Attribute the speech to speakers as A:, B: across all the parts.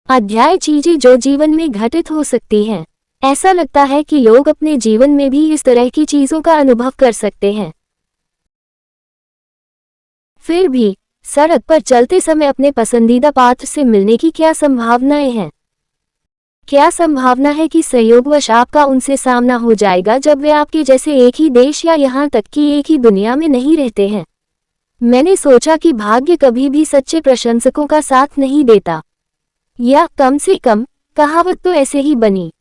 A: अध्याय चीजें जो जीवन में घटित हो सकती हैं। ऐसा लगता है कि लोग अपने जीवन में भी इस तरह की चीजों का अनुभव कर सकते हैं। फिर भी सड़क पर चलते समय अपने पसंदीदा पात्र से मिलने की क्या संभावनाएं हैं? क्या संभावना है कि संयोगवश आपका उनसे सामना हो जाएगा जब वे आपके जैसे एक ही देश या यहाँ तक कि एक ही दुनिया में नहीं रहते हैं? मैंने सोचा कि भाग्य कभी भी सच्चे प्रशंसकों का साथ नहीं देता, या कम से कम कहावत तो ऐसे ही बनी।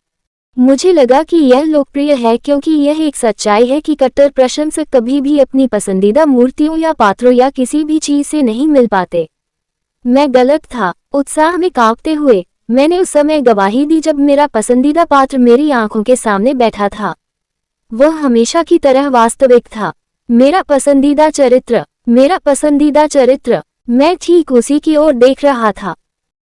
A: मुझे लगा कि यह लोकप्रिय है क्योंकि यह एक सच्चाई है कि कट्टर प्रशंसक कभी भी अपनी पसंदीदा मूर्तियों या पात्रों या किसी भी चीज से नहीं मिल पाते। मैं गलत था। उत्साह में कांपते हुए मैंने उस समय गवाही दी जब मेरा पसंदीदा पात्र मेरी आंखों के सामने बैठा था। वह हमेशा की तरह वास्तविक था। मेरा पसंदीदा चरित्र। मैं ठीक उसी की ओर देख रहा था।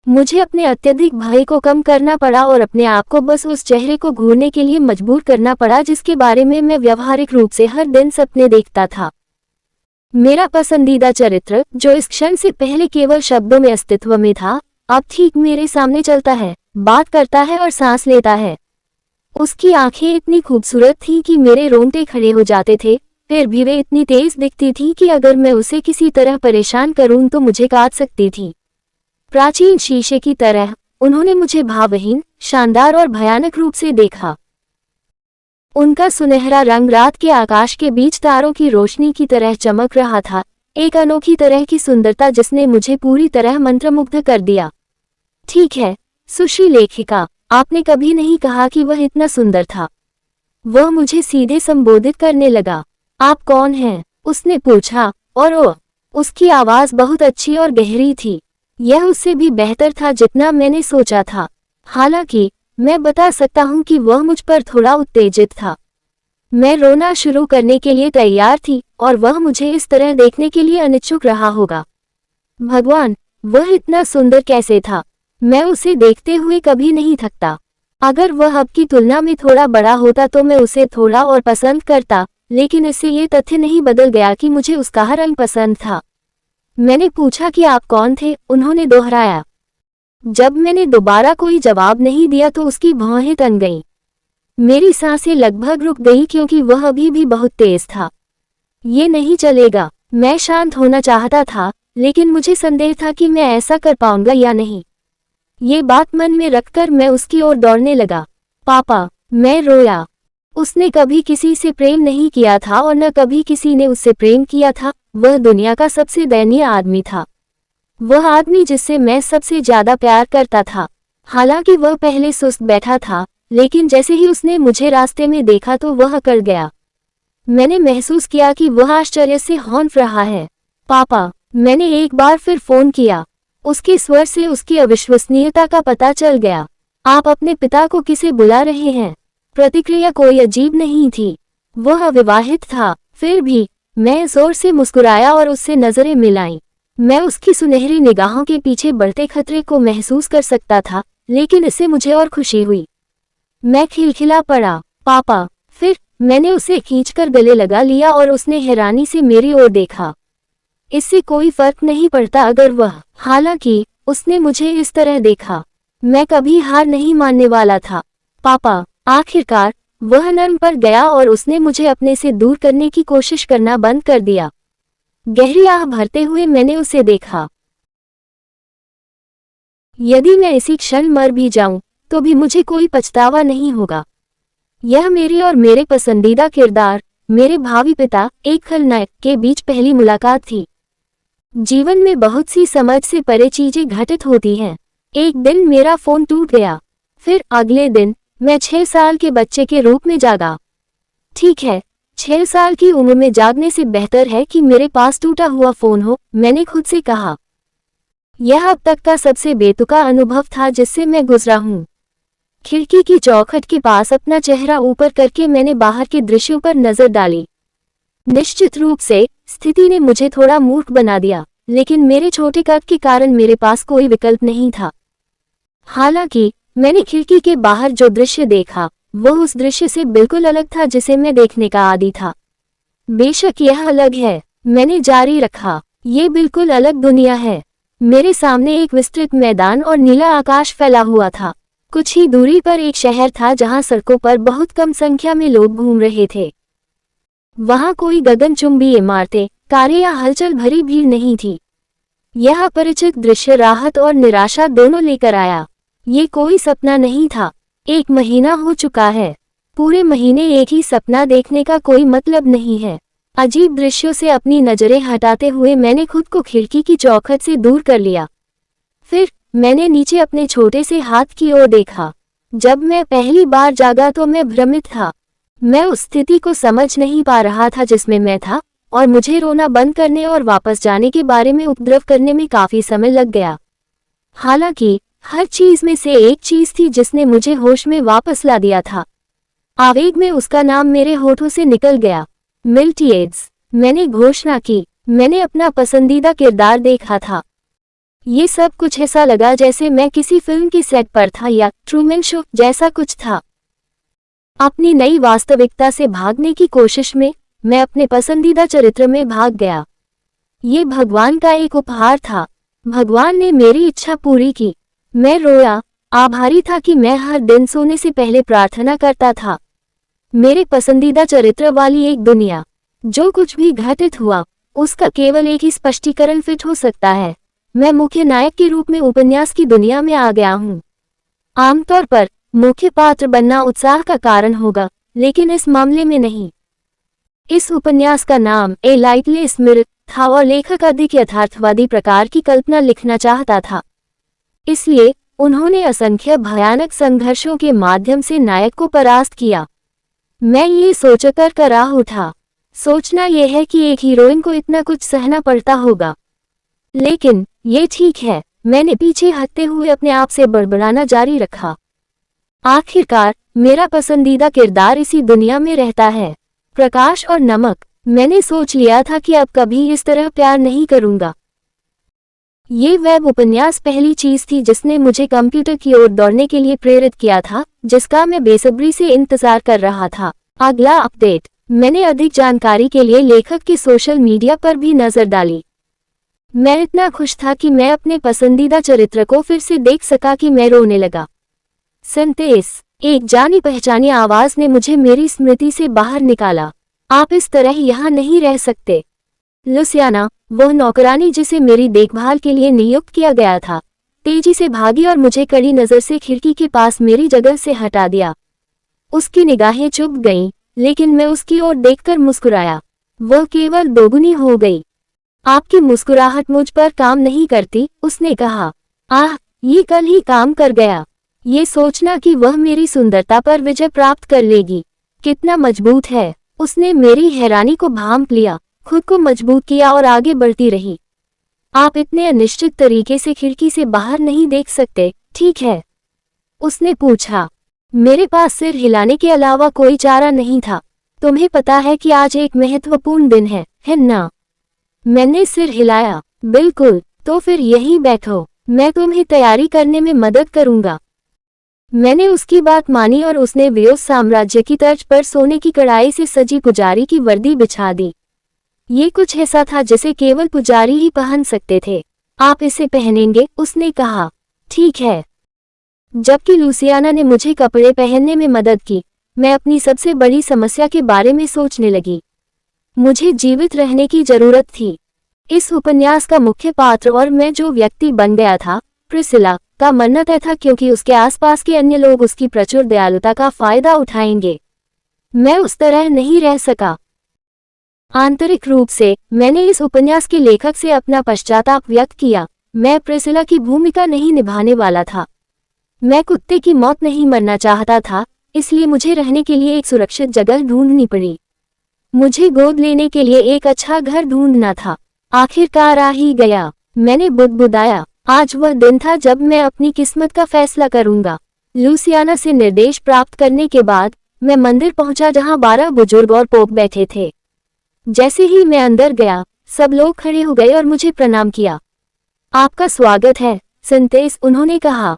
A: मुझे अपने अत्यधिक भय को कम करना पड़ा और अपने आप को बस उस चेहरे को घूरने के लिए मजबूर करना पड़ा जिसके बारे में मैं व्यावहारिक रूप से हर दिन सपने देखता था। मेरा पसंदीदा चरित्र, जो इस क्षण से पहले केवल शब्दों में अस्तित्व में था, अब ठीक मेरे सामने चलता है, बात करता है और सांस लेता है। उसकी आंखें इतनी खूबसूरत थीं कि मेरे रोंगटे खड़े हो जाते थे, फिर भी वे इतनी तेज दिखती थी कि अगर मैं उसे किसी तरह परेशान करूं तो मुझे काट सकती थी। प्राचीन शीशे की तरह उन्होंने मुझे भावहीन, शानदार और भयानक रूप से देखा। उनका सुनहरा रंग रात के आकाश के बीच तारों की रोशनी की तरह चमक रहा था, एक अनोखी तरह की सुंदरता जिसने मुझे पूरी तरह मंत्रमुग्ध कर दिया। ठीक है, सुश्री लेखिका, आपने कभी नहीं कहा कि वह इतना सुंदर था। वह मुझे सीधे संबोधित करने लगा। आप कौन हैं? उसने पूछा, और उसकी आवाज बहुत अच्छी और गहरी थी। यह उससे भी बेहतर था जितना मैंने सोचा था। हालांकि मैं बता सकता हूं कि वह मुझ पर थोड़ा उत्तेजित था। मैं रोना शुरू करने के लिए तैयार थी और वह मुझे इस तरह देखने के लिए अनिच्छुक रहा होगा। भगवान, वह इतना सुंदर कैसे था? मैं उसे देखते हुए कभी नहीं थकता। अगर वह अब की तुलना में थोड़ा बड़ा होता तो मैं उसे थोड़ा और पसंद करता, लेकिन इससे ये तथ्य नहीं बदल गया कि मुझे उसका रंग पसंद था। मैंने पूछा कि आप कौन थे? उन्होंने दोहराया। जब मैंने दोबारा कोई जवाब नहीं दिया तो उसकी भौहें तन गईं। मेरी सांसें लगभग रुक गईं क्योंकि वह अभी भी बहुत तेज था। ये नहीं चलेगा। मैं शांत होना चाहता था, लेकिन मुझे संदेह था कि मैं ऐसा कर पाऊंगा या नहीं। ये बात मन में रखकर मैं उसकी ओर दौड़ने लगा। पापा, मैं रोया। उसने कभी किसी से प्रेम नहीं किया था और न कभी किसी ने उससे प्रेम किया था। वह दुनिया का सबसे दयनीय आदमी था। वह आदमी जिससे मैं सबसे ज्यादा प्यार करता था। हालांकि वह पहले सुस्त बैठा था, लेकिन जैसे ही उसने मुझे रास्ते में देखा तो वह अकड़ गया। मैंने महसूस किया कि वह आश्चर्य से हौंफ रहा है। पापा, मैंने एक बार फिर फोन किया। उसके स्वर से उसकी अविश्वसनीयता का पता चल गया। आप अपने पिता को किसे बुला रहे हैं? प्रतिक्रिया कोई अजीब नहीं थी। वह अविवाहित था। फिर भी मैं जोर से मुस्कुराया और उससे नजरें मिलाईं। मैं उसकी सुनहरी निगाहों के पीछे बढ़ते खतरे को महसूस कर सकता था, लेकिन इससे मुझे और खुशी हुई। मैं खिलखिला पड़ा। पापा। फिर मैंने उसे खींचकर गले लगा लिया और उसने हैरानी से मेरी ओर देखा। इससे कोई फर्क नहीं पड़ता अगर वह। हालांकि उसने मुझे इस तरह देखा। मैं कभी हार नहीं मानने वाला था। पापा। आखिरकार वह नर्म पर गया और उसने मुझे अपने से दूर करने की कोशिश करना बंद कर दिया। गहरी आह भरते हुए मैंने उसे देखा। यदि मैं इसी क्षण मर भी जाऊं, तो भी मुझे कोई पछतावा नहीं होगा। यह मेरे और मेरे पसंदीदा किरदार, मेरे भावी पिता, एक खलनायक के बीच पहली मुलाकात थी। जीवन में बहुत सी समझ से परे चीजें घटित होती हैं। एक दिन मेरा फोन टूट गया। फिर अगले दिन मैं 6 साल के बच्चे के रूप में जागा। ठीक है, 6 साल की उम्र में जागने से बेहतर है कि मेरे पास टूटा हुआ फोन हो, मैंने खुद से कहा। यह अब तक का सबसे बेतुका अनुभव था जिससे मैं गुजरा हूं। खिड़की की चौखट के पास अपना चेहरा ऊपर करके मैंने बाहर के दृश्यों पर नजर डाली। निश्चित रूप से स्थिति ने मुझे थोड़ा मूर्ख बना दिया, लेकिन मेरे छोटे कद के कारण मेरे पास कोई विकल्प नहीं था। हालांकि मैंने खिड़की के बाहर जो दृश्य देखा, वह उस दृश्य से बिल्कुल अलग था जिसे मैं देखने का आदी था। बेशक यह अलग है, मैंने जारी रखा। ये बिल्कुल अलग दुनिया है। मेरे सामने एक विस्तृत मैदान और नीला आकाश फैला हुआ था। कुछ ही दूरी पर एक शहर था जहां सड़कों पर बहुत कम संख्या में लोग घूम रहे थे। वहां कोई गगनचुंबी इमारतें, कारें या हलचल भरी भीड़ नहीं थी। यह अपरिचित दृश्य राहत और निराशा दोनों लेकर आया। ये कोई सपना नहीं था। 1 महीना हो चुका है। पूरे महीने एक ही सपना देखने का कोई मतलब नहीं है। अजीब दृश्यों से अपनी नजरें हटाते हुए मैंने खुद को खिड़की की चौखट से दूर कर लिया। फिर मैंने नीचे अपने छोटे से हाथ की ओर देखा। जब मैं पहली बार जागा तो मैं भ्रमित था। मैं उस स्थिति को समझ नहीं पा रहा था जिसमें मैं था, और मुझे रोना बंद करने और वापस जाने के बारे में उपद्रव करने में काफी समय लग गया। हालांकि हर चीज में से एक चीज थी जिसने मुझे होश में वापस ला दिया था। आवेग में उसका नाम मेरे होठों से निकल गया, मिल्टिएड्स। मैंने घोषणा की। मैंने अपना पसंदीदा किरदार देखा था। ये सब कुछ ऐसा लगा जैसे मैं किसी फिल्म की सेट पर था या ट्रूमैन शो जैसा कुछ था। अपनी नई वास्तविकता से भागने की कोशिश में मैं अपने पसंदीदा चरित्र में भाग गया। ये भगवान का एक उपहार था। भगवान ने मेरी इच्छा पूरी की। मैं रोया, आभारी था कि मैं हर दिन सोने से पहले प्रार्थना करता था। मेरे पसंदीदा चरित्र वाली एक दुनिया। जो कुछ भी घटित हुआ उसका केवल एक ही स्पष्टीकरण फिट हो सकता है। मैं मुख्य नायक के रूप में उपन्यास की दुनिया में आ गया हूँ। आमतौर पर मुख्य पात्र बनना उत्साह का कारण होगा, लेकिन इस मामले में नहीं। इस उपन्यास का नाम ए लाइटली स्पिरिट था और लेखक अधिक यथार्थवादी प्रकार की कल्पना लिखना चाहता था। इसलिए उन्होंने असंख्य भयानक संघर्षों के माध्यम से नायक को परास्त किया। मैं ये सोचकर कराह उठा। सोचना यह है कि एक हीरोइन को इतना कुछ सहना पड़ता होगा। लेकिन ये ठीक है, मैंने पीछे हटते हुए अपने आप से बड़बड़ाना जारी रखा। आखिरकार मेरा पसंदीदा किरदार इसी दुनिया में रहता है। प्रकाश और नमक। मैंने सोच लिया था कि अब कभी इस तरह प्यार नहीं करूंगा। ये वेब उपन्यास पहली चीज थी जिसने मुझे कंप्यूटर की ओर दौड़ने के लिए प्रेरित किया था, जिसका मैं बेसब्री से इंतजार कर रहा था। अगला अपडेट। मैंने अधिक जानकारी के लिए लेखक के सोशल मीडिया पर भी नजर डाली। मैं इतना खुश था कि मैं अपने पसंदीदा चरित्र को फिर से देख सका कि मैं रोने लगा। संदेश। एक जानी पहचानी आवाज ने मुझे मेरी स्मृति से बाहर निकाला। आप इस तरह यहाँ नहीं रह सकते। लुसियाना, वह नौकरानी जिसे मेरी देखभाल के लिए नियुक्त किया गया था, तेजी से भागी और मुझे कड़ी नजर से खिड़की के पास मेरी जगह से हटा दिया। उसकी निगाहें चुभ गईं, लेकिन मैं उसकी ओर देखकर मुस्कुराया। वह केवल दोगुनी हो गई। आपकी मुस्कुराहट मुझ पर काम नहीं करती, उसने कहा। आह, ये कल ही काम कर गया। ये सोचना कि वह मेरी सुंदरता पर विजय प्राप्त कर लेगी कितना मजबूत है। उसने मेरी हैरानी को भांप लिया, खुद को मजबूत किया और आगे बढ़ती रही। आप इतने अनिश्चित तरीके से खिड़की से बाहर नहीं देख सकते, ठीक है? उसने पूछा। मेरे पास सिर हिलाने के अलावा कोई चारा नहीं था। तुम्हें पता है कि आज एक महत्वपूर्ण दिन है ना? मैंने सिर हिलाया। बिल्कुल, तो फिर यहीं बैठो, मैं तुम्हें तैयारी करने में मदद करूंगा। मैंने उसकी बात मानी और उसने वेयोस साम्राज्य की तर्ज पर सोने की कढ़ाई से सजी पुजारी की वर्दी बिछा दी। ये कुछ ऐसा था जिसे केवल पुजारी ही पहन सकते थे। आप इसे पहनेंगे? उसने कहा। ठीक है। जबकि लुसियाना ने मुझे कपड़े पहनने में मदद की, मैं अपनी सबसे बड़ी समस्या के बारे में सोचने लगी। मुझे जीवित रहने की जरूरत थी। इस उपन्यास का मुख्य पात्र और मैं जो व्यक्ति बन गया था, प्रिसिला, का मरना तय था क्योंकि उसके आसपास के अन्य लोग उसकी प्रचुर दयालुता का फायदा उठाएंगे। मैं उस तरह नहीं रह सका। आंतरिक रूप से मैंने इस उपन्यास के लेखक से अपना पश्चाताप व्यक्त किया। मैं प्रिसिला की भूमिका नहीं निभाने वाला था। मैं कुत्ते की मौत नहीं मरना चाहता था, इसलिए मुझे रहने के लिए एक सुरक्षित जगह ढूंढनी पड़ी। मुझे गोद लेने के लिए एक अच्छा घर ढूंढना था। आखिरकार आ ही गया। मैंने बुदबुदाया। आज वह दिन था जब मैं अपनी किस्मत का फैसला करूंगा। लुसियाना से निर्देश प्राप्त करने के बाद मैं मंदिर पहुंचा जहां 12 बुजुर्ग और पोप बैठे थे। जैसे ही मैं अंदर गया, सब लोग खड़े हो गए और मुझे प्रणाम किया। आपका स्वागत है, संदेश, उन्होंने कहा।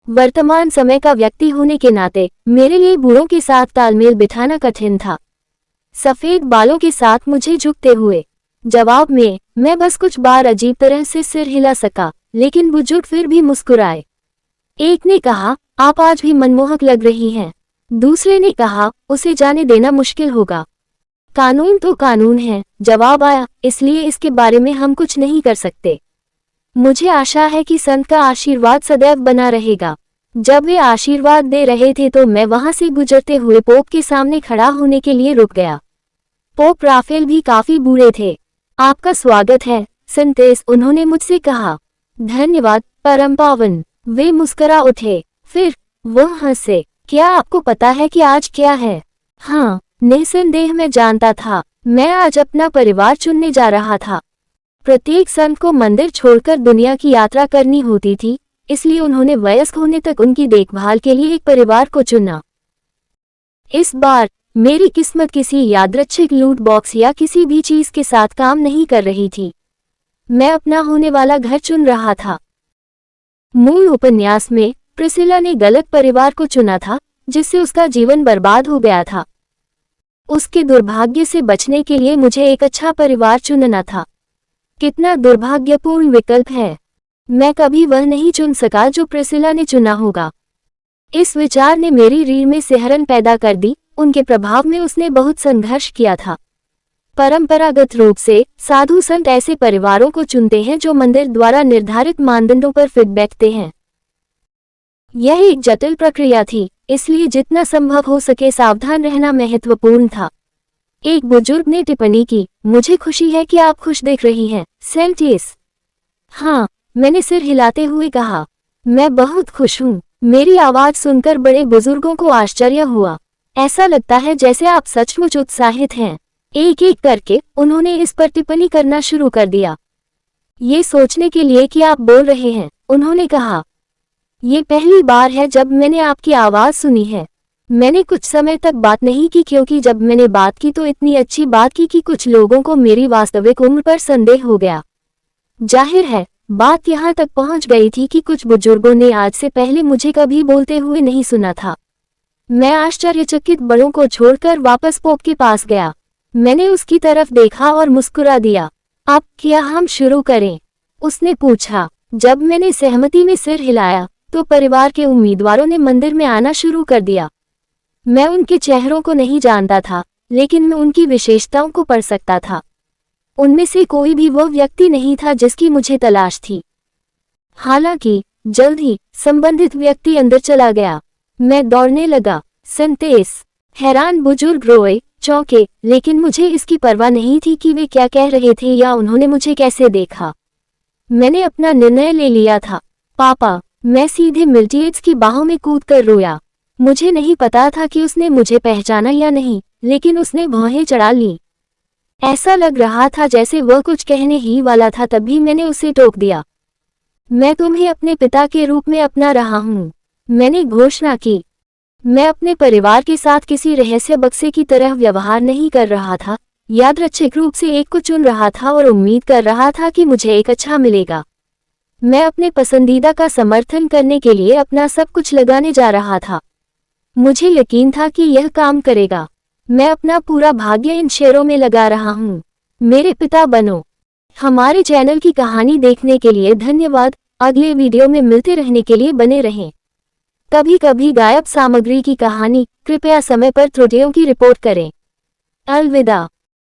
A: वर्तमान समय का व्यक्ति होने के नाते मेरे लिए बूढ़ों के साथ तालमेल बिठाना कठिन था। सफेद बालों के साथ मुझे झुकते हुए जवाब में मैं बस कुछ बार अजीब तरह से सिर हिला सका, लेकिन बुजुर्ग फिर भी मुस्कुराए। एक ने कहा, आप आज भी मनमोहक लग रही हैं। दूसरे ने कहा, उसे जाने देना मुश्किल होगा। कानून तो कानून है, जवाब आया, इसलिए इसके बारे में हम कुछ नहीं कर सकते। मुझे आशा है कि संत का आशीर्वाद सदैव बना रहेगा। जब वे आशीर्वाद दे रहे थे तो मैं वहां से गुजरते हुए पोप के सामने खड़ा होने के लिए रुक गया। पोप राफेल भी काफी बूढ़े थे। आपका स्वागत है संतेस, उन्होंने मुझसे कहा। धन्यवाद परम पावन, वे मुस्करा उठे। फिर वह हंसे। क्या आपको पता है कि आज क्या है? हाँ, निस्संदेह मैं जानता था। मैं आज अपना परिवार चुनने जा रहा था। प्रत्येक संत को मंदिर छोड़कर दुनिया की यात्रा करनी होती थी, इसलिए उन्होंने वयस्क होने तक उनकी देखभाल के लिए एक परिवार को चुना। इस बार मेरी किस्मत किसी यादृच्छिक लूट बॉक्स या किसी भी चीज के साथ काम नहीं कर रही थी। मैं अपना होने वाला घर चुन रहा था। मूल उपन्यास में प्रिसिला ने गलत परिवार को चुना था, जिससे उसका जीवन बर्बाद हो गया था। उसके दुर्भाग्य से बचने के लिए मुझे एक अच्छा परिवार चुनना था। कितना दुर्भाग्यपूर्ण विकल्प है। मैं कभी वह नहीं चुन सका जो प्रिसिला ने चुना होगा। इस विचार ने मेरी रीढ़ में सिहरन पैदा कर दी। उनके प्रभाव में उसने बहुत संघर्ष किया था। परंपरागत रूप से साधु संत ऐसे परिवारों को चुनते हैं जो मंदिर द्वारा निर्धारित मानदंडों पर फिट बैठते हैं। यह एक जटिल प्रक्रिया थी, इसलिए जितना संभव हो सके सावधान रहना महत्वपूर्ण था। एक बुजुर्ग ने टिप्पणी की, मुझे खुशी है कि आप खुश दिख रही हैं सेंटिस। हाँ, मैंने सिर हिलाते हुए कहा, मैं बहुत खुश हूँ। मेरी आवाज सुनकर बड़े बुजुर्गों को आश्चर्य हुआ। ऐसा लगता है जैसे आप सचमुच उत्साहित हैं। एक एक करके उन्होंने इस पर टिप्पणी करना शुरू कर दिया। ये सोचने के लिए कि आप बोल रहे हैं, उन्होंने कहा। ये पहली बार है जब मैंने आपकी आवाज सुनी है। मैंने कुछ समय तक बात नहीं की क्योंकि जब मैंने बात की तो इतनी अच्छी बात की कि कुछ लोगों को मेरी वास्तविक उम्र पर संदेह हो गया। जाहिर है, बात यहाँ तक पहुँच गई थी कि कुछ बुजुर्गों ने आज से पहले मुझे कभी बोलते हुए नहीं सुना था। मैं आश्चर्यचकित बड़ों को छोड़कर वापस पोप के पास गया। मैंने उसकी तरफ देखा और मुस्कुरा दिया। अब क्या हम शुरू करें? उसने पूछा। जब मैंने सहमति में सिर हिलाया तो परिवार के उम्मीदवारों ने मंदिर में आना शुरू कर दिया। मैं उनके चेहरों को नहीं जानता था, लेकिन मैं उनकी विशेषताओं को पढ़ सकता था। उनमें से कोई भी वो व्यक्ति नहीं था जिसकी मुझे तलाश थी। हालांकि जल्द ही संबंधित व्यक्ति अंदर चला गया। मैं दौड़ने लगा। संतेस। हैरान बुजुर्ग रोए, चौंके, लेकिन मुझे इसकी परवाह नहीं थी कि वे क्या कह रहे थे या उन्होंने मुझे कैसे देखा। मैंने अपना निर्णय ले लिया था। पापा। मैं सीधे मिल्टिएट्स की बाहों में कूदकर रोया। मुझे नहीं पता था कि उसने मुझे पहचाना या नहीं, लेकिन उसने भौहें चढ़ा ली। ऐसा लग रहा था जैसे वह कुछ कहने ही वाला था, तभी मैंने उसे टोक दिया। मैं तुम्हें अपने पिता के रूप में अपना रहा हूँ, मैंने घोषणा की। मैं अपने परिवार के साथ किसी रहस्य बक्से की तरह व्यवहार नहीं कर रहा था, यादृच्छिक रूप से एक को चुन रहा था और उम्मीद कर रहा था कि मुझे एक अच्छा मिलेगा। मैं अपने पसंदीदा का समर्थन करने के लिए अपना सब कुछ लगाने जा रहा था। मुझे यकीन था कि यह काम करेगा। मैं अपना पूरा भाग्य इन शेयरों में लगा रहा हूँ। मेरे पिता बनो। हमारे चैनल की कहानी देखने के लिए धन्यवाद। अगले वीडियो में मिलते रहने के लिए बने रहें। कभी कभी गायब सामग्री की कहानी, कृपया समय पर त्रुटियों की रिपोर्ट करें। अलविदा।